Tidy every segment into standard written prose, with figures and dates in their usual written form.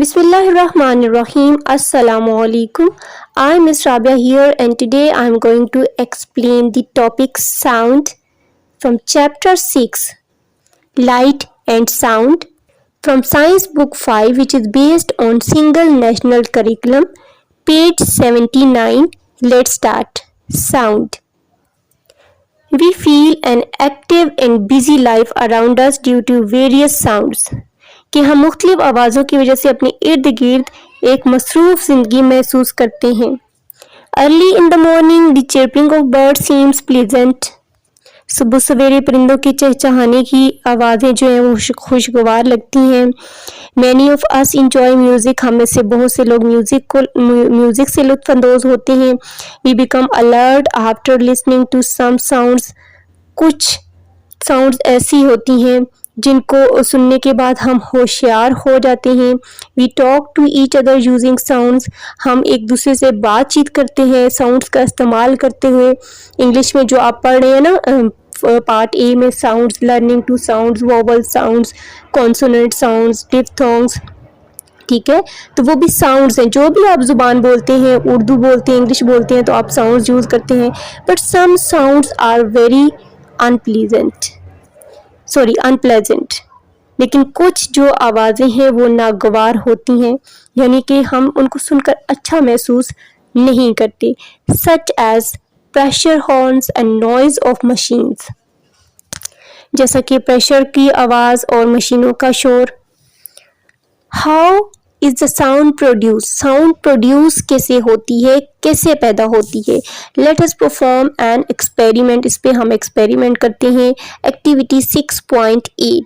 Bismillahirrahmanirrahim. Assalamu alaikum. I am Ms. Rabia here and today I am going to explain the topic sound from chapter 6 Light and Sound from Science Book 5, which is based on Single National Curriculum, page 79. Let's start. Sound. We feel an active and busy life around us due to various sounds. कि हम मुख्तलिफ आवाज़ों की वजह से अपने इर्द गिर्द एक मसरूफ़ ज़िंदगी महसूस करते हैं. Early in the morning the chirping of bird seems pleasant. सुबह सवेरे परिंदों के चहचहाने की आवाज़ें जो हैं वो खुशगवार लगती हैं. Many of us enjoy music. हम में से बहुत से लोग म्यूज़िक से लुत्फ़अंदोज़ होते हैं. We become alert after listening to some sounds. कुछ साउंड्स ऐसी होती हैं जिनको सुनने के बाद हम होशियार हो जाते हैं. We talk to each other using sounds. हम एक दूसरे से बातचीत करते हैं साउंड्स का इस्तेमाल करते हुए. इंग्लिश में जो आप पढ़ रहे हैं ना पार्ट ए में sounds, learning to sounds, vowel sounds, consonant sounds, diphthongs, ठीक है, तो वो भी साउंड्स हैं. जो भी आप ज़ुबान बोलते हैं, उर्दू बोलते हैं, इंग्लिश बोलते हैं, तो आप साउंड्स यूज़ करते हैं. But some sounds are very unpleasant. लेकिन कुछ जो आवाज़ें हैं वो नागवार होती हैं, यानी कि हम उनको सुनकर अच्छा महसूस नहीं करते. Such as pressure horns and noise of machines. जैसा कि प्रेशर की आवाज़ और मशीनों का शोर. How is the sound produce. Sound produce कैसे होती है, कैसे पैदा होती है. Let us perform an experiment. इस पे हम एक्सपेरिमेंट करते हैं. Activity 6.8.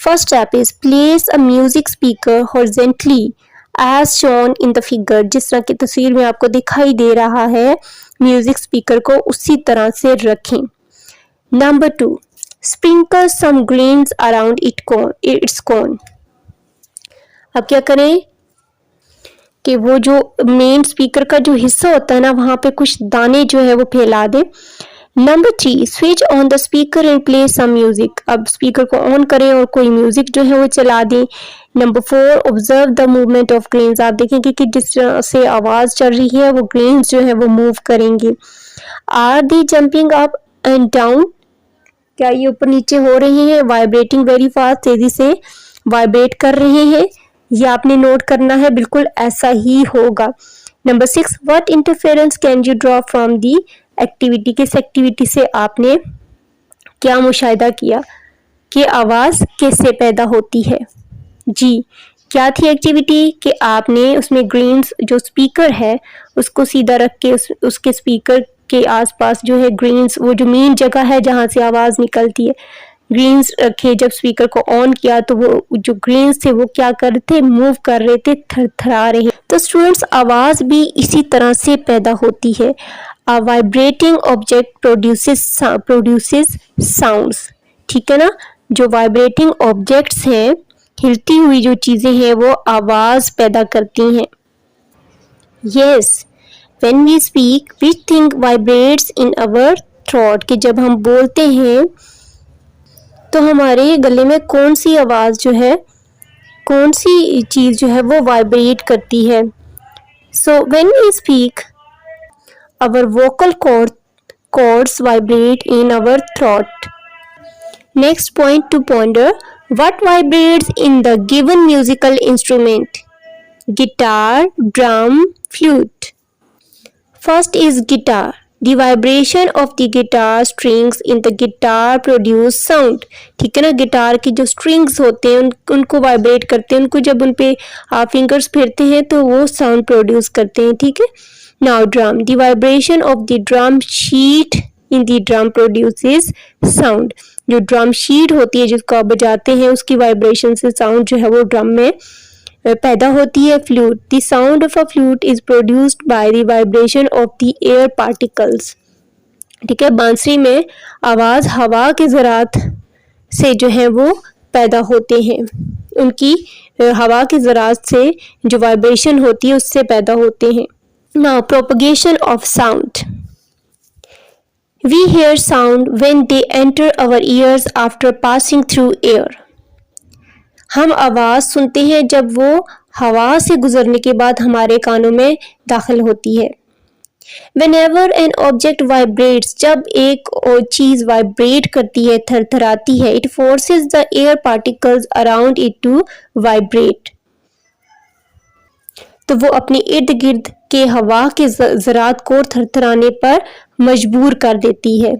First step is place a music speaker horizontally as shown in the figure. जिस तरह की तस्वीर में आपको दिखाई दे रहा है, म्यूजिक स्पीकर को उसी तरह से रखें. Number 2, sprinkle some grains around its cone. अब क्या करें कि वो जो मेन स्पीकर का जो हिस्सा होता है ना, वहाँ पे कुछ दाने जो है वो फैला दें. Number 3, switch on the speaker and play some music. अब स्पीकर को ऑन करें और कोई म्यूजिक जो है वो चला दें. Number 4, observe the movement of grains. आप देखेंगे कि जिस तरह से आवाज़ चल रही है वो ग्रेन्स जो है वो मूव करेंगे. Are the jumping up and down. क्या ये ऊपर नीचे हो रहे हैं. Vibrating very fast. तेजी से वाइब्रेट कर रहे हैं. ये आपने नोट करना है, बिल्कुल ऐसा ही होगा. Number 6, what interference can you draw from the activity. किस एक्टिविटी से आपने क्या मुशाहिदा किया कि आवाज़ कैसे पैदा होती है. जी, क्या थी एक्टिविटी कि आपने उसमें ग्रेन्स जो स्पीकर है उसको सीधा रख के उसके स्पीकर के आसपास जो है ग्रेन्स, वो जो मेन जगह है जहाँ से आवाज़ निकलती है, ग्रेन्स रखे. जब स्पीकर को ऑन किया तो वो जो ग्रेन्स थे वो क्या कर रहे थे, मूव कर रहे थे, थरथरा रहे. तो स्टूडेंट्स, आवाज़ भी इसी तरह से पैदा होती है. अ वाइब्रेटिंग ऑब्जेक्ट प्रोड्यूसेस साउंड्स. ठीक है ना. जो वाइब्रेटिंग ऑब्जेक्ट्स हैं, हिलती हुई जो चीज़ें हैं, वो आवाज़ पैदा करती हैं. Yes, when we speak which thing vibrates in our throat. कि जब हम बोलते हैं तो हमारे गले में कौन सी आवाज़ जो है, कौन सी चीज़ जो है वो वाइब्रेट करती है. So when we speak our vocal cords vibrate in our throat. Next point to ponder, what vibrates in the given musical instrument. Guitar, drum, flute. First is guitar. The vibration of the guitar strings in the guitar produce sound. ठीक है ना. Guitar की जो strings होते हैं उनको vibrate करते हैं. उनको जब उन पे आप फिंगर्स फेरते हैं तो वो साउंड प्रोड्यूस करते हैं. ठीक है. Now drum. The vibration of the drum sheet in the drum produces sound. जो ड्रम शीट होती है जिसको आप बजाते हैं, उसकी वाइब्रेशन से साउंड जो है वो ड्रम में पैदा होती है. Flute. The sound of a flute is produced by the vibration of the air particles. ठीक है. बांसुरी में आवाज़ हवा के ज़रात से जो है वो पैदा होते हैं. उनकी हवा के ज़रात से जो वाइब्रेशन होती है उससे पैदा होते हैं. Now propagation of sound. We hear sound when they enter our ears after passing through air. हम आवाज़ सुनते हैं जब वो हवा से गुजरने के बाद हमारे कानों में दाखिल होती है। Whenever an object vibrates, जब एक और चीज वाइब्रेट करती है, थरथराती है, it forces the air particles around it to vibrate, तो वो अपने इर्द गिर्द के हवा के ज़रात को थरथराने पर मजबूर कर देती है।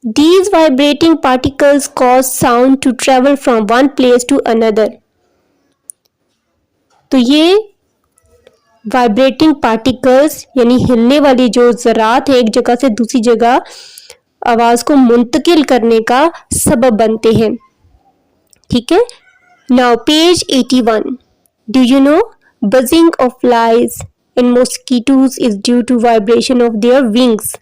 These vibrating particles cause sound to travel from one place to another. तो ये वाइब्रेटिंग पार्टिकल्स यानी हिलने वाली जो ज़रात है एक जगह से दूसरी जगह आवाज़ को मुंतकिल करने का सबब बनते हैं। ठीक है, now page 81। Do you no buzzing of flies and mosquitoes is due to vibration of their wings,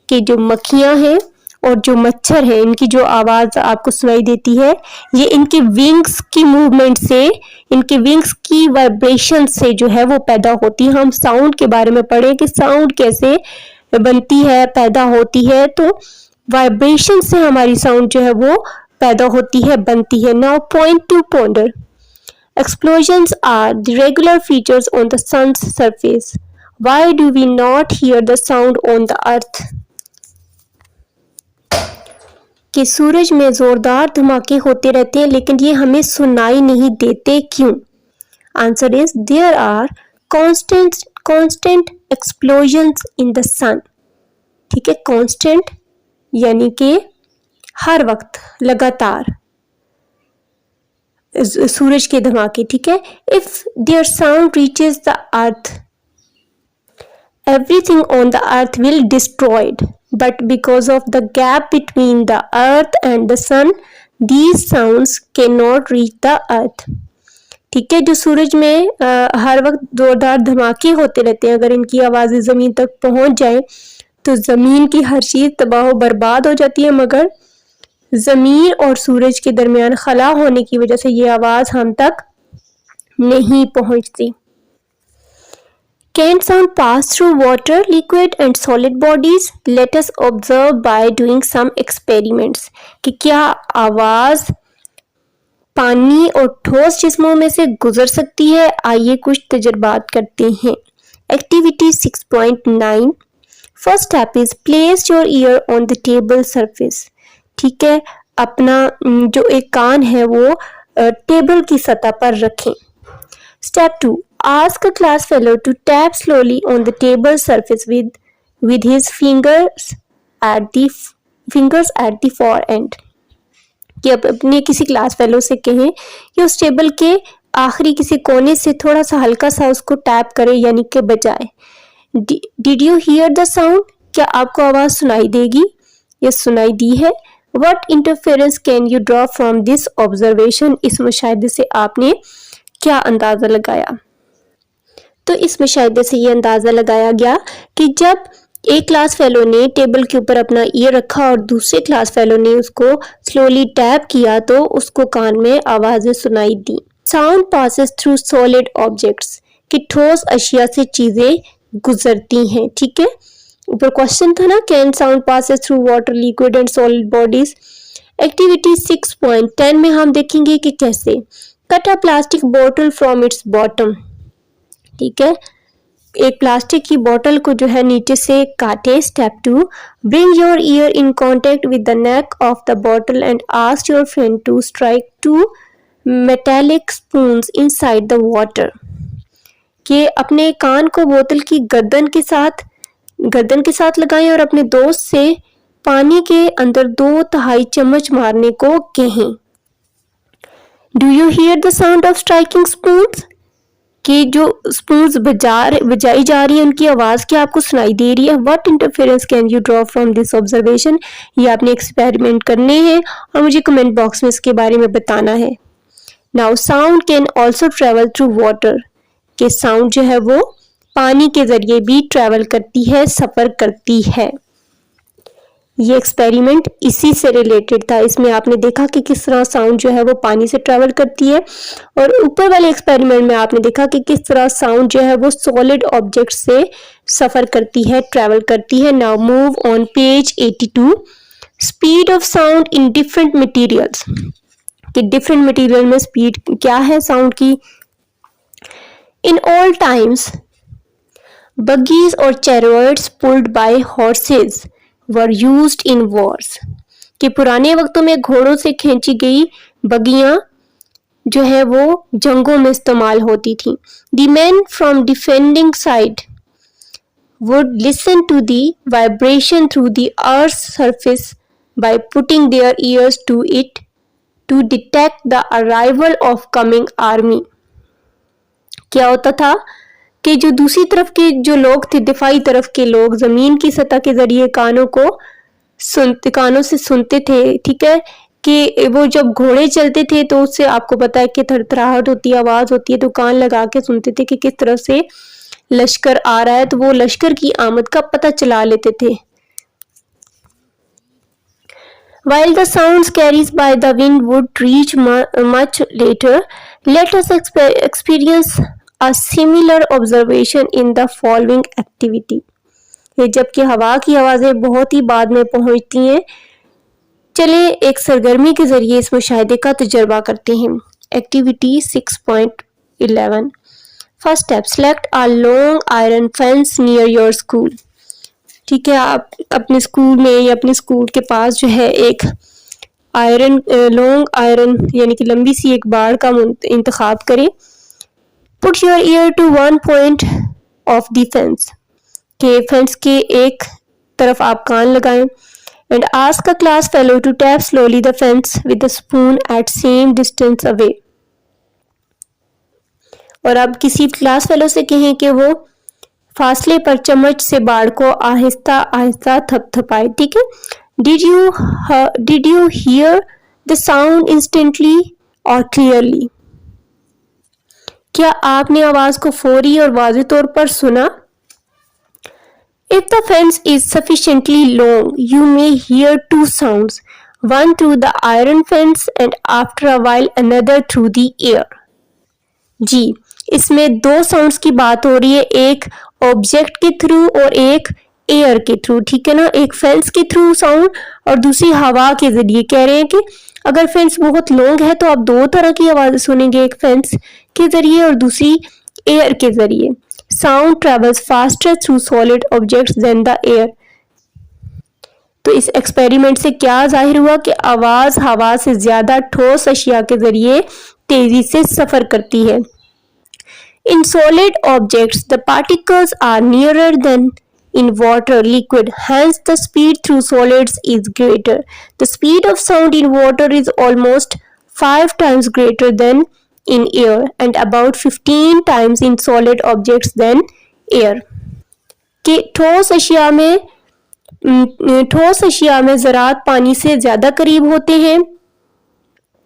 कि जो मक्खियां हैं और जो मच्छर है इनकी जो आवाज़ आपको सुनाई देती है ये इनके विंग्स की मूवमेंट से, इनके विंग्स की वाइब्रेशन से जो है वो पैदा होती है। हम साउंड के बारे में पढ़े कि साउंड कैसे बनती है, पैदा होती है, तो वाइब्रेशन से हमारी साउंड जो है वो पैदा होती है, बनती है। Now point to ponder. Explosions are the regular features on the sun's surface. Why do we not hear the sound on the earth? कि सूरज में जोरदार धमाके होते रहते हैं लेकिन ये हमें सुनाई नहीं देते, क्यों? Answer is there are constant explosions in the sun. ठीक है, constant यानी कि हर वक्त लगातार सूरज के धमाके। ठीक है, if there sound reaches the earth everything on the earth will destroyed, but because of the gap between the earth and the sun these sounds can not reach the earth. ठीक है, जो सूरज में हर वक्त जोरदार धमाके होते रहते हैं, अगर इनकी आवाज़ें ज़मीन तक पहुंच जाए तो ज़मीन की हर चीज़ तबाह बर्बाद हो जाती है, मगर ज़मीन और सूरज के दरमियान खला होने की वजह से ये आवाज़ हम तक नहीं पहुंचती। Can sound pass through water, liquid and solid bodies? Let us observe by doing some experiments. कि क्या आवाज़ पानी और ठोस जिस्मों में से गुजर सकती है? आइए कुछ तजुर्बात करते हैं। Activity 6.9। First step is place your ear on the table surface. ठीक है, अपना जो एक कान है वो टेबल की सतह पर रखें। Step 2, ask a class fellow to tap slowly on the table surface with his fingers at the far end, कि अब अपने किसी क्लास फेलो से कहें कि उस टेबल के आखिरी किसी कोने से थोड़ा सा हल्का सा उसको टैप करे, यानी कि बजाए। Did you here the sound? क्या आपको आवाज़ सुनाई देगी? ये सुनाई दी है। What interference can you draw from this observation? इस मुशाहिदे से आपने क्या अंदाज़ा लगाया? तो इस मुशाहिदे से ये अंदाज़ा लगाया गया कि जब एक क्लास फेलो ने टेबल के ऊपर अपना ईयर रखा और दूसरे क्लास फेलो ने उसको स्लोली टैप किया तो उसको कान में आवाज़ें सुनाई दी। Sound passes through solid objects, कि ठोस अशिया से चीज़ें गुजरती हैं। ठीक है, ऊपर क्वेश्चन था ना, can sound passes through water, liquid and solid bodies. Activity 6.10 में हम देखेंगे कि कैसे कट अ प्लास्टिक बोतल फ्रॉम इट्स बॉटम। ठीक है, एक प्लास्टिक की बोतल को जो है नीचे से काटे। Step 2, bring your ear in contact with the neck of the बोतल and ask your friend to strike 2 metallic spoons inside the water, कि अपने कान को बोतल की गर्दन के साथ लगाएं और अपने दोस्त से पानी के अंदर 2/3 चम्मच मारने को कहें। Do you here the sound of striking spoons, कि जो स्पून्स बजाई जा रही है उनकी आवाज़ क्या आपको सुनाई दे रही है? What interference can you draw from this observation? ये आपने एक्सपेरिमेंट करने हैं और मुझे कमेंट बॉक्स में इसके बारे में बताना है। Now sound can also travel through water, कि साउंड जो है वो पानी के जरिए भी ट्रैवल करती है, सफ़र करती है। ये एक्सपेरिमेंट इसी से रिलेटेड था। इसमें आपने देखा कि किस तरह साउंड जो है वो पानी से ट्रैवल करती है, और ऊपर वाले एक्सपेरिमेंट में आपने देखा कि किस तरह साउंड जो है वो सॉलिड ऑब्जेक्ट से सफ़र करती है, ट्रैवल करती है। Now move on page 82। Speed of sound in different materials, कि डिफरेंट मटीरियल में स्पीड क्या है साउंड की, in all times buggies or chariots pulled by horses were used in wars. कि पुराने वक्तों में घोड़ों से खींची गई बगियां जो है वो जंगों में इस्तेमाल होती थी. The men from defending side would listen to the vibration through the earth's surface by putting their ears to it to detect the arrival of coming army. क्या होता था कि जो दूसरी तरफ के जो लोग थे, दिफाई तरफ के लोग जमीन की सतह के जरिए कानों से सुनते थे, ठीक है, कि वो जब घोड़े चलते थे तो उससे आपको पता है कि थरथराहट होती है, आवाज होती है, तो कान लगा के सुनते थे कि किस तरह से लश्कर आ रहा है, तो वो लश्कर की आमद का पता चला लेते थे. While the sounds carried by the wind would reach much later, let us experience a similar observation in the following activity. ये जबकि हवा की आवाज़ें बहुत ही बाद में पहुंचती हैं, चले एक सरगर्मी के जरिए इस मुशाहिदे का तजर्बा करते हैं. Activity 6.11. First step, select a long iron fence near your school. ठीक है, आप अपने स्कूल में या अपने स्कूल के पास जो है एक लॉन्ग आयरन यानी कि लंबी सी एक बाड़ का इंतखाब करें. Put your ear to one point of the fence, के फेंस के एक तरफ आप कान लगाएं. And ask a class fellow to tap slowly the fence with the spoon at same distance away. और अब किसी क्लास फेलो से कहें कि वो फासले पर चम्मच से बाड़ को आहिस्ता आहिस्ता थपथपाए. ठीक है. Did you here the sound instantly और क्लियरली. क्या आपने आवाज को फौरी और वाज़ेह तौर पर सुना. If the fence is sufficiently long, you may hear two sounds, one through the iron fence and after a while another through the air. जी, इसमें दो साउंड्स की बात हो रही है, एक ऑब्जेक्ट के थ्रू और एक एयर के थ्रू. ठीक है ना, एक फेंस के थ्रू साउंड और दूसरी हवा के जरिए. कह रहे हैं कि अगर फेंस बहुत लॉन्ग है तो आप दो तरह की आवाज़ सुनेंगे, एक फेंस के जरिए और दूसरी एयर के जरिए. Sound travels faster through solid objects than the air. तो इस एक्सपेरिमेंट से क्या जाहिर हुआ कि आवाज हवा से ज्यादा ठोस अशिया के जरिए तेजी से सफर करती है. In solid objects, the particles are nearer than in water liquid, hence the speed through solids is greater. The speed of sound in water is almost 5 times greater than in air and about 15 times in solid objects than air. कि ठोस अशिया में ज़रात पानी से ज़्यादा करीब होते हैं,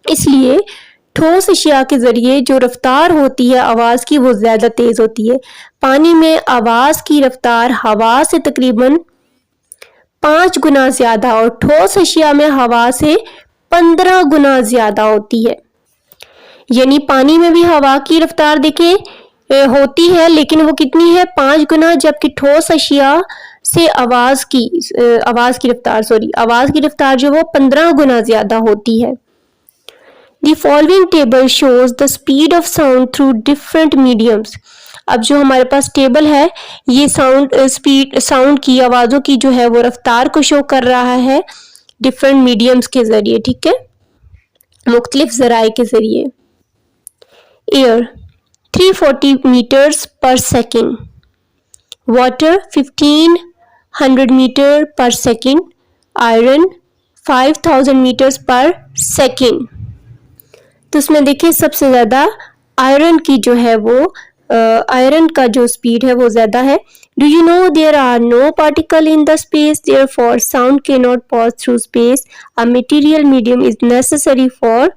इसलिए ठोस अशिया के ज़रिए जो रफ्तार होती है आवाज़ की वो ज़्यादा तेज़ होती है. पानी में आवाज़ की रफ्तार हवा से तकरीबन 5 गुना ज़्यादा और ठोस अशिया में हवा से 15 गुना ज़्यादा होती है. यानी पानी में भी हवा की रफ्तार देखें होती है, लेकिन वो कितनी है, 5 गुना, जबकि ठोस अशिया से आवाज की रफ्तार जो वो 15 गुना ज्यादा होती है. The following table shows the speed of sound through different mediums. अब जो हमारे पास टेबल है ये साउंड की आवाजों की जो है वो रफ्तार को शो कर रहा है डिफरेंट मीडियम्स के जरिए. ठीक है, मुख्तलिफ जराए के जरिए. Air 340 meters per second, water 1500 meter per second, iron 5000 meters per second. तो इसमें देखिए सबसे ज़्यादा आयरन की जो है वो आयरन का जो स्पीड है वो ज़्यादा है. Do you know there are no particle in the space, therefore sound cannot pass through space. A material medium is necessary for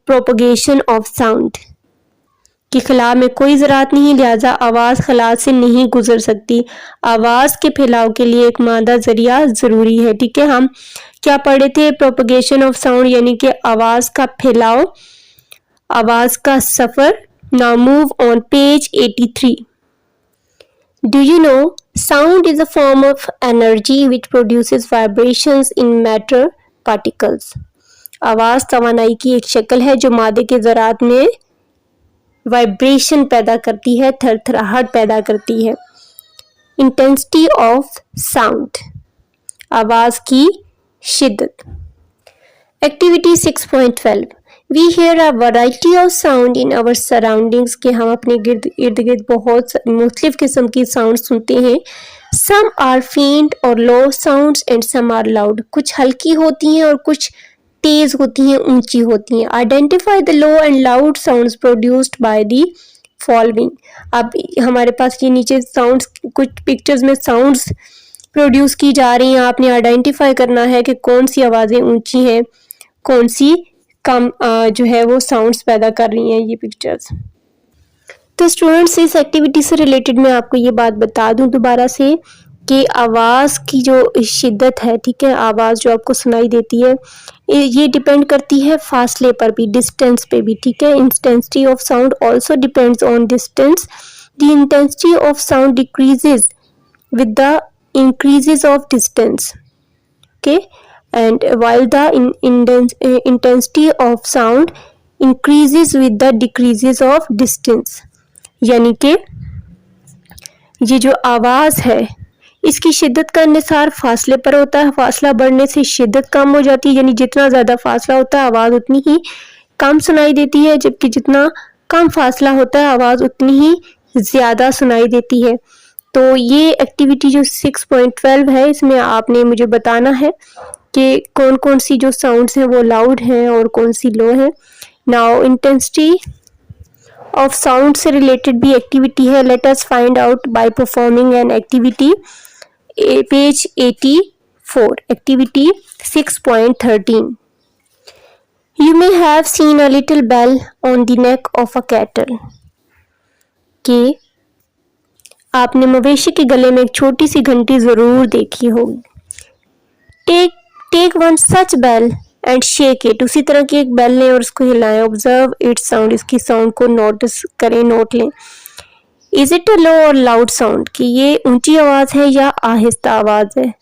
propagation of sound. कि खला में कोई ज़रात नहीं, लिहाजा आवाज़ खला से नहीं गुजर सकती. आवाज़ के फैलाव के लिए एक मादा ज़रिया ज़रूरी है. ठीक है, हम क्या पढ़े थे, प्रोपगेशन ऑफ साउंड यानी कि आवाज़ का फैलाव, आवाज़ का सफ़र. Now move on page 83. Do you know sound is a form of energy which produces vibrations in matter particles. आवाज़ तवानाई की एक शक्ल है जो मादे के ज़रात में वाइब्रेशन पैदा करती है, थरथराहट पैदा करती है। इंटेंसिटी ऑफ साउंड, आवाज की शिद्दत। Activity 6.12 we hear a variety of sound in our surroundings, के हम अपने इर्द गिर्द बहुत मुख्तलिफ किस्म की साउंड सुनते हैं। सम आर फेंट और low sounds and some are loud, कुछ हल्की होती हैं और कुछ तेज होती हैं, ऊंची होती हैं। Identify the low and loud sounds produced by the following. अब हमारे पास ये नीचे साउंड्स, कुछ पिक्चर्स में साउंड्स प्रोड्यूस की जा रही हैं, आपने आइडेंटिफाई करना है कि कौन सी आवाज़ें ऊंची हैं, कौन सी कम जो है वो साउंड्स पैदा कर रही हैं ये पिक्चर्स। तो स्टूडेंट्स, इस एक्टिविटी से रिलेटेड मैं आपको ये बात बता दूं दोबारा से कि आवाज़ की जो शिद्दत है, ठीक है, आवाज़ जो आपको सुनाई देती है ये डिपेंड करती है फासले पर भी, डिस्टेंस पे भी, ठीक है। Intensity of sound also depends on distance. The intensity of sound decreases with the increases of distance, okay, and while the intensity of sound increases with the decreases of distance, यानी कि ये जो आवाज़ है इसकी शिद्दत का इंहिसार फासले पर होता है। फासला बढ़ने से शिद्दत कम हो जाती है, यानी जितना ज़्यादा फासला होता है आवाज़ उतनी ही कम सुनाई देती है, जबकि जितना कम फासला होता है आवाज़ उतनी ही ज़्यादा सुनाई देती है। तो ये एक्टिविटी जो 6.12 है, इसमें आपने मुझे बताना है कि कौन कौन सी जो साउंड्स हैं वो लाउड हैं और कौन सी लो है। नाउ इंटेंसिटी ऑफ साउंड से रिलेटेड भी एक्टिविटी है। Let us find out by performing an activity, page 84, activity 6.13। You may have seen a little bell on the neck of a cattle, कि आपने मवेशी के गले में एक छोटी सी घंटी जरूर देखी होगी। Take one such bell and shake it, उसी तरह की एक बेल लें और उसको हिलाएं। ऑब्जर्व इट्स साउंड, इसकी साउंड को नोटिस करें, नोट लें। इज इट अ लो और लाउड साउंड, कि ये ऊंची आवाज है या आहिस्ता आवाज है।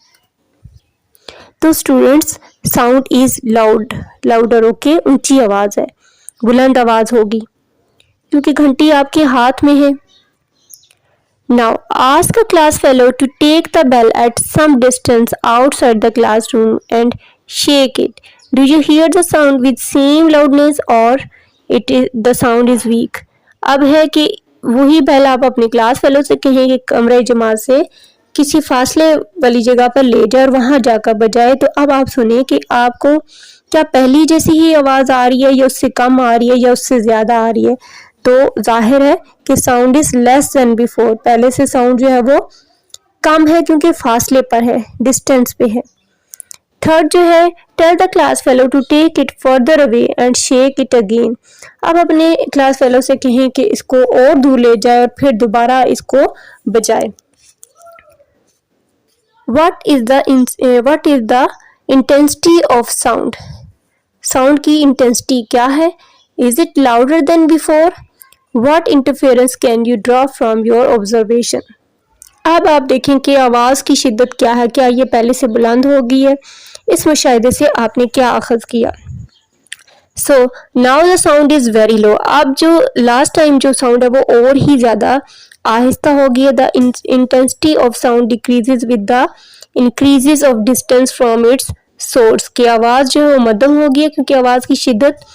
तो students, sound is loud, louder, okay, ऊंची आवाज है, बुलंद आवाज होगी क्योंकि घंटी आपके हाथ में है। Now ask a class fellow to take the bell at some distance outside the classroom and shake it. Do you hear the sound with same loudness or the sound is weak? अब है कि वही bell आप अपने class fellow से कहें कि कमरे जमात से किसी फासले वाली जगह पर ले जाए और वहां जाकर बजाए। तो अब आप सुनिए कि आपको क्या पहली जैसी ही आवाज आ रही है या उससे कम आ रही है या उससे ज्यादा आ रही है। तो जाहिर है कि sound is less than before, पहले से साउंड जो है वो कम है क्योंकि फासले पर है, डिस्टेंस पे है। थर्ड जो है, tell the class fellow to take it further away and shake it again. अब अपने क्लास फेलो से कहें कि इसको और दूर ले जाए और फिर दोबारा इसको बजाए। What is the intensity of sound, sound की इंटेंसिटी क्या है। Is it louder than before. What interference can you draw from your observation? अब आप देखें कि आवाज़ की शिद्दत क्या है, क्या ये पहले से बुलंद हो गई है, इस मुशाहिदे से आपने क्या अखज़ किया। So now the sound is very low, अब जो लास्ट टाइम जो साउंड है वो और ही ज़्यादा आहिस्ता हो गई है। The intensity of sound decreases with the increases of distance from its source, की आवाज़ जो है वो मध्यम हो गई है क्योंकि आवाज़ की शिद्दत,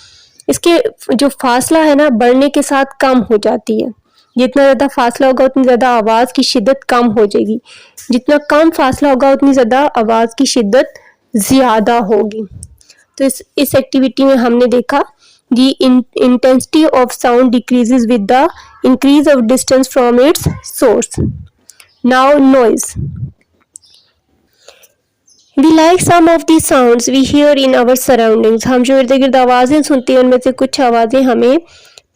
इसके जो फासला है ना, बढ़ने के साथ कम हो जाती है। जितना ज़्यादा फासला होगा उतनी ज़्यादा आवाज़ की शिद्दत कम हो जाएगी, जितना कम फासला होगा उतनी ज़्यादा आवाज़ की शिद्दत ज़्यादा होगी। तो इस एक्टिविटी में हमने देखा the intensity of sound decreases with the increase of distance from its source. Now noise, We like some of the sounds we hear in our surroundings. हम जो इर्द गिर्द आवाज़ें सुनते हैं उनमें से कुछ आवाज़ें हमें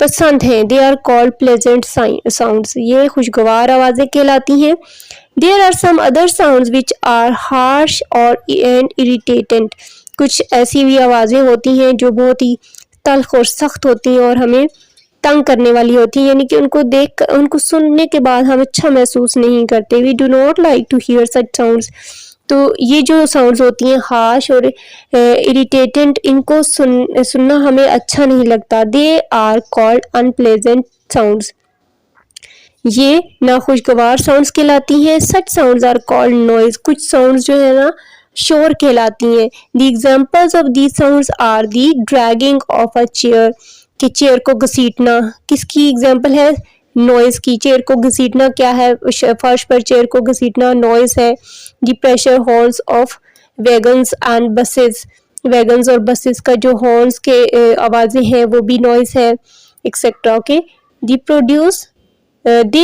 पसंद हैं। They are called pleasant sounds. ये खुशगवार आवाज़ें कहलाती हैं। There are some other sounds which are harsh and irritating. कुछ ऐसी भी आवाज़ें होती हैं जो बहुत ही तल्ख और सख्त होती हैं और हमें तंग करने वाली होती हैं, यानी कि उनको सुनने के बाद हम अच्छा महसूस नहीं करते। We do not like to hear such sounds. तो ये जो साउंड्स होती हैं हार्श और इरिटेटेंट, इनको सुनना हमें अच्छा नहीं लगता। They are called unpleasant sounds, ये नाखुशगवार साउंड्स कहलाती हैं। Such sounds are called noise, कुछ साउंड्स जो है ना शोर कहलाती हैं। The examples of these sounds are the dragging of a chair, कि चेयर को घसीटना किसकी एग्जाम्पल है, नॉइज की। चेयर को घसीटना क्या है, फर्श पर चेयर को घसीटना नॉइज है। The pressure horns of wagons and buses, wagons और बसेस का जो हॉर्न्स के आवाज़ें हैं वो भी नॉइज है, etcetera. Okay, they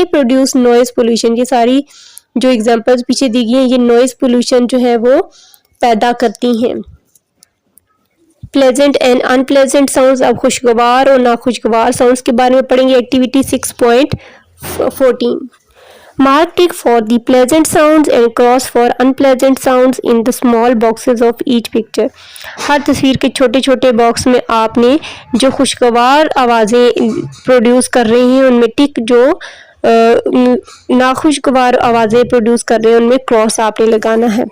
produce noise pollution, ये सारी जो एग्जांपल्स पीछे दी गई हैं ये नॉइज पोल्यूशन जो है वो पैदा करती हैं। प्लेजेंट एंड अनप्लेजेंट साउंड्स, अब खुशगवार और नाखुशगवार साउंड्स के बारे में पढ़ेंगे। Activity 6.14, mark tick for the pleasant sounds and cross for unpleasant sounds in the small boxes of each picture. हर तस्वीर के छोटे छोटे बॉक्स में आपने जो खुशगवार आवाज़ें प्रोड्यूस कर रही हैं उनमें टिक, जो नाखुशगवार आवाज़ें प्रोड्यूस कर रहे हैं उनमें क्रॉस आपने लगाना है।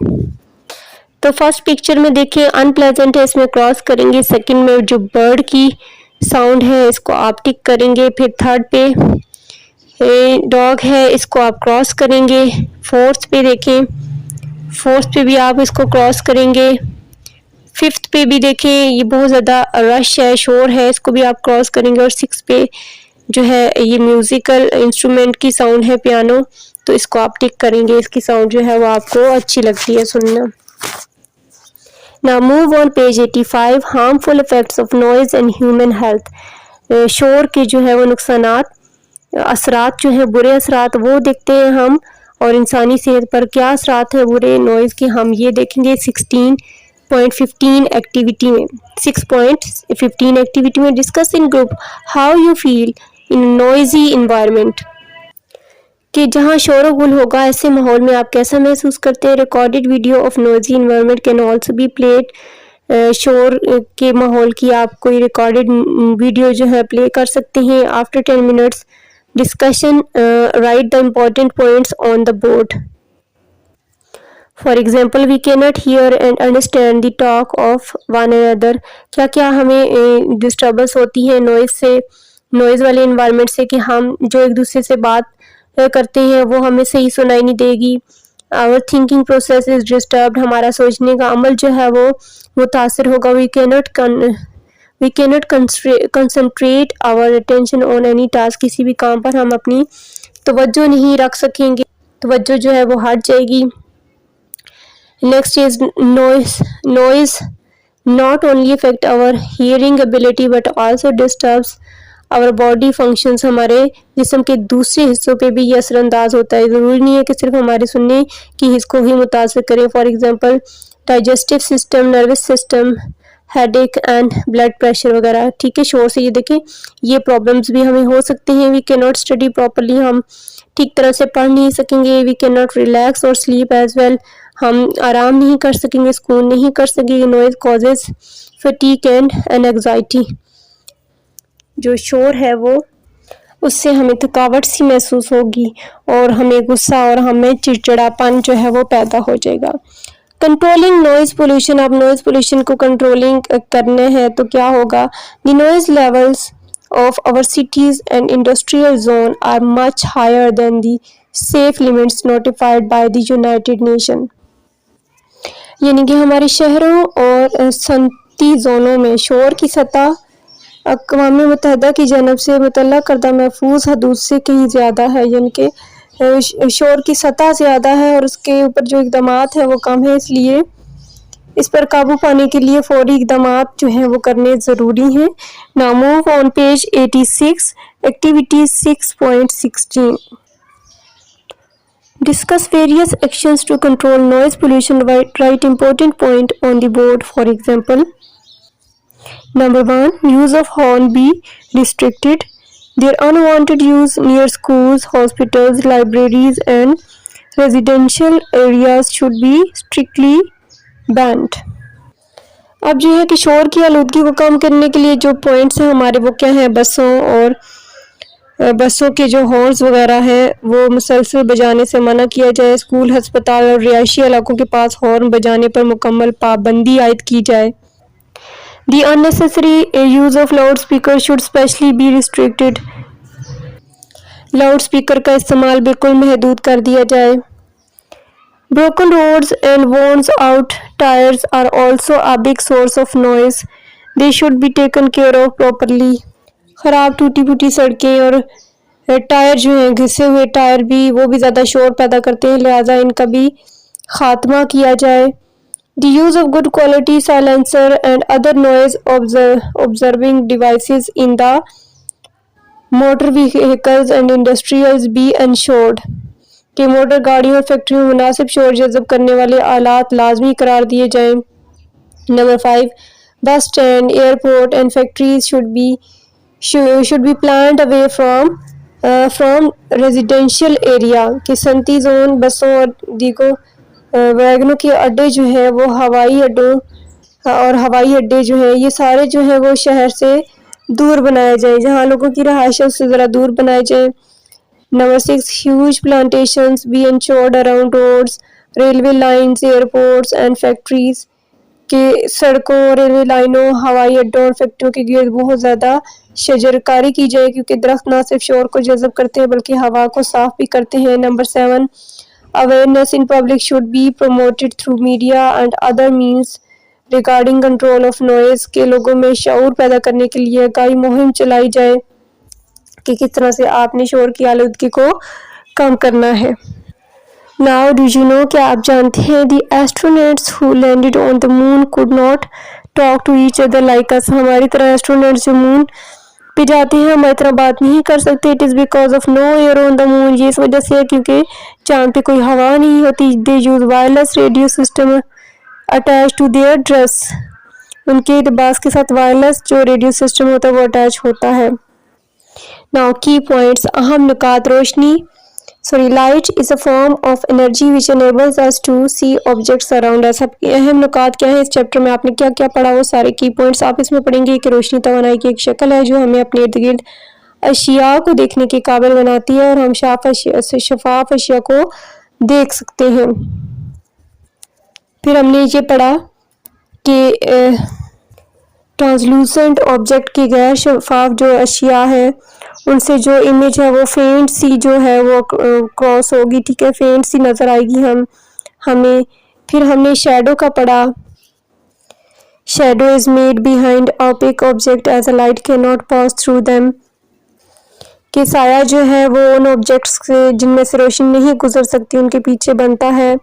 तो फर्स्ट पिक्चर में देखिए अनप्लेजेंट है, इसमें क्रॉस करेंगे। सेकंड में जो बर्ड की साउंड है इसको आप टिक करेंगे। फिर थर्ड पे डॉग है, इसको आप क्रॉस करेंगे। फोर्थ पे देखें, फोर्थ पे भी आप इसको क्रॉस करेंगे। फिफ्थ पे भी देखें ये बहुत ज़्यादा रश है, शोर है, इसको भी आप क्रॉस करेंगे। और सिक्स पे जो है ये म्यूजिकल इंस्ट्रूमेंट की साउंड है, पियानो, तो इसको आप टिक करेंगे। इसकी साउंड जो है वो आपको अच्छी लगती है सुनना। Now move on page 85, harmful effects of noise and human health। शोर के जो है वो नुकसानात, असरात जो है बुरे असरात वो देखते हैं हम, और इंसानी सेहत पर क्या असरात है बुरे नॉइज़ के, हम ये देखेंगे 16.15 एक्टिविटी में। 6.15 एक्टिविटी में discuss in group how you feel in noisy environment, कि जहाँ शोर गुल होगा ऐसे माहौल में आप कैसा महसूस करते हैं। Recorded video of noisy environment can also be played, शोर के माहौल की आप कोई रिकॉर्डेड वीडियो जो है प्ले कर सकते हैं। After 10 minutes discussion write the important points on the board. For example we can not hear and understand the talk of one another, क्या क्या हमें डिस्टर्बेंस होती है नॉइज से, नॉइज वाले इन्वायरमेंट से, कि हम जो एक दूसरे से बात करते हैं वो हमें सही सुनाई नहीं देगी। Our thinking process is disturbed, हमारा सोचने का अमल जो है वो मुतासर होगा। We can not concentrate our attention on any task, किसी भी काम पर हम अपनी तवज्जो नहीं रख सकेंगे, तवज्जो जो है वो हट जाएगी। Next is noise not only affect our hearing ability but also disturbs our body functions, हमारे जिस्म के दूसरे हिस्सों पे भी ये असरअंदाज होता है। ज़रूरी नहीं है कि सिर्फ हमारे सुनने की हिस्स को ही मुतासर करें। For example digestive system, nervous system, headache and blood pressure वगैरह। ठीक है, शोर से ये देखें ये प्रॉब्लम्स भी हमें हो सकते हैं। We can not study properly, हम ठीक तरह से पढ़ नहीं सकेंगे। वी कैन नॉट रिलैक्स और स्लीप एज वेल, हम आराम नहीं कर सकेंगे, सुकून नहीं कर सकेंगे। Noise causes fatigue and anxiety, जो शोर है वो उससे हमें थकावट सी महसूस होगी और हमें गुस्सा और हमें चिड़चिड़ापन जो है वो पैदा हो जाएगा। कंट्रोलिंग नॉइज पोल्यूशन, अब नॉइज पोल्यूशन को कंट्रोलिंग करना है तो क्या होगा। The noise levels of our cities and industrial zone are much higher than the safe limits notified by the United Nation, यानी कि हमारे शहरों और सनती जोनों में शोर की सतह अक़वाम मुत्तहिदा की जानब से मुतल्ला करदा महफूज हदूद से कहीं ज़्यादा है, यानी कि शोर की सतह ज़्यादा है और उसके ऊपर जो इक़दामात है वो कम है, इसलिए इस पर काबू पाने के लिए फौरी इक़दामात जो हैं वो करने ज़रूरी हैं। Now move on page 86, activity 6.16, discuss various actions to control noise pollution. Write important point on the board. For example, number 1, use of horn be restricted. Their unwanted use near schools, hospitals, libraries and residential areas should be strictly banned. अब जो है कि शोर की आलूदगी को कम करने के लिए जो पॉइंट्स हैं हमारे वो क्या हैं, बसों और बसों के जो हॉर्न्स वगैरह हैं वो मुसलसल बजाने से मना किया जाए। स्कूल, अस्पताल और रिहायशी इलाकों के पास हॉर्न बजाने पर मुकम्मल पाबंदी आयद की जाए। The unnecessary use of loudspeaker should specially be restricted. Loud speaker का इस्तेमाल बिल्कुल महदूद कर दिया जाए। Broken roads and worn out tires are also a big source of noise. They should be taken care of properly. ख़राब टूटी फूटी सड़कें और टायर जो हैं, घिसे हुए टायर भी, वो भी ज़्यादा शोर पैदा करते हैं, लिहाजा इनका भी खात्मा किया जाए। The use of good quality silencer and other noise observing devices in the motor vehicles and industrials be ensured. कि मोटर गाड़ियों और फैक्ट्रियों में मुनासिब शोर जज़ब करने वाले आलात लाजमी करार दिए जाएं। Number 5, bus stand, airport and factories should be planned away from residential area। कि सनती जोन, बसों और दीगो वैगनों के अड्डे जो है वो हवाई अड्डे जो है ये सारे जो है वो शहर से दूर बनाए जाए, जहाँ लोगों की रहायश है उससे ज़रा दूर बनाए जाए। Number 6, huge plantations be ensured around roads, railway lines, airports and factories। कि सड़कों, रेलवे लाइनों, हवाई अड्डों और फैक्ट्रियों के गिर्द बहुत ज़्यादा शजरकारी की जाए, क्योंकि दरख्त न सिर्फ शोर को जज़ब करते हैं बल्कि हवा को साफ भी करते हैं। Number 7, awareness in public should be promoted through media and other means regarding control of noise। के लोगों में शऊर पैदा करने के लिए आगाही मुहिम चलाई जाए कि किस तरह से आपने शोर की आलूदगी को कम करना है। Now do you know, क्या आप जानते हैं, the astronauts who landed on the moon could not talk to each other like us। हमारी तरह एस्ट्रोनॉट्स जो मून पे जाते हैं हमारी तरह बात नहीं कर सकते। It is because of no air on the moon। ये इस वजह से है क्योंकि चांद पे कोई हवा नहीं होती। They use wireless radio system attached to their dress। उनके लिबास के साथ वायरलेस जो रेडियो सिस्टम होता है वो अटैच होता है। Now key points, अहम नुकात। रोशनी, light is a form of energy which enables us to see objects around us। अब अहम नुकात क्या है इस चैप्टर में, आपने क्या क्या पढ़ा वो सारे की पॉइंट्स आप इसमें पढ़ेंगे। कि रोशनी तवानाई की एक शक्ल है जो हमें अपने इर्द गिर्द अशिया को देखने के काबिल बनाती है और हम शफाफ अशिया को देख सकते हैं। फिर हमने ये पढ़ा कि ट्रांसलूसेंट ऑब्जेक्ट की गैर शफाफ जो अशिया है उनसे जो इमेज है वो फेंट सी जो है वो क्रॉस होगी, ठीक है, फेंट सी नज़र आएगी हमें। फिर हमने शेडो का पढ़ा। Shadow is made behind opaque object as a light can not pass through them. कि साया जो है वो उन ऑब्जेक्ट्स से जिनमें से रोशनी नहीं गुजर सकती उनके पीछे बनता है।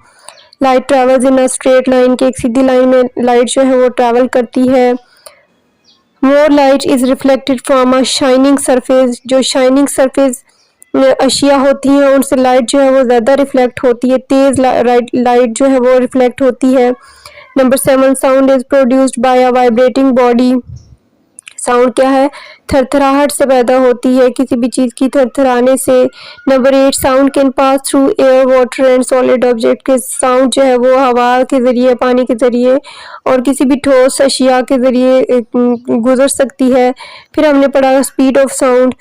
Light travels in a straight line, के एक सीधी लाइन में लाइट जो है वो ट्रैवल करती है। More light is reflected from a shining surface। जो शाइनिंग सरफेस अशिया होती हैं उनसे लाइट जो है वो ज़्यादा रिफ्लेक्ट होती है, तेज़ लाइट जो है वो रिफ्लेक्ट होती है। Number 7, sound is produced by a vibrating body. Sound क्या है, थरथराहट से पैदा होती है, किसी भी चीज़ की थरथराने से। Number 8, sound can pass through air, water and solid object. के साउंड जो है वो हवा के ज़रिए, पानी के ज़रिए और किसी भी ठोस अशिया के ज़रिए गुजर सकती है। फिर हमने पढ़ा speed of sound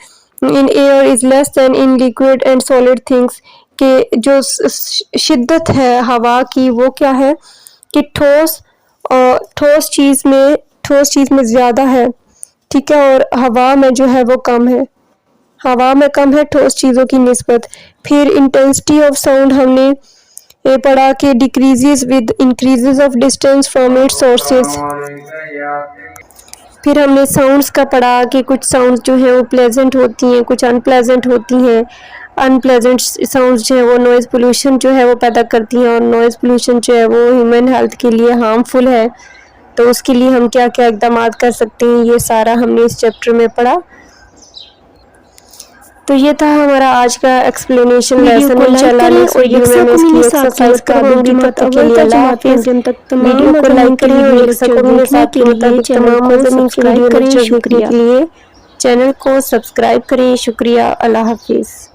in air is less than in liquid and solid things. के जो शिद्दत है हवा की वो क्या है कि ठोस चीज़ में ज़्यादा है, ठीक है, और हवा में जो है वो कम है, हवा में कम है ठोस चीज़ों की निस्बत। फिर इंटेंसिटी ऑफ साउंड हमने ये पढ़ा कि decreases with increases of distance from its sources. फिर हमने साउंड्स का पढ़ा कि कुछ साउंड्स जो हैं वो प्लेजेंट होती हैं, कुछ अनप्लेजेंट होती हैं। अनप्लेजेंट साउंड्स जो है वो नॉइज़ पोल्यूशन जो है वो पैदा करती हैं और नॉइज़ पोल्यूशन जो है वो ह्यूमन हेल्थ के लिए हार्मफुल है, तो उसके लिए हम क्या क्या इक़दाम कर सकते हैं ये सारा हमने इस चैप्टर में पढ़ा। तो ये था हमारा आज का एक्सप्लेनेशन लेसन। इंशाल्लाह नेक्स्ट वीडियो में मैं इसकी एक्सरसाइज कराऊंगी। तब तक के लिए अल्लाह हाफ़िज़। वीडियो को लाइक करिए और लेक्चर देखने के लिए चैनल को सब्सक्राइब करें। शुक्रिया। चैनल को सब्सक्राइब करें। शुक्रिया। अल्लाह हाफ़िज़।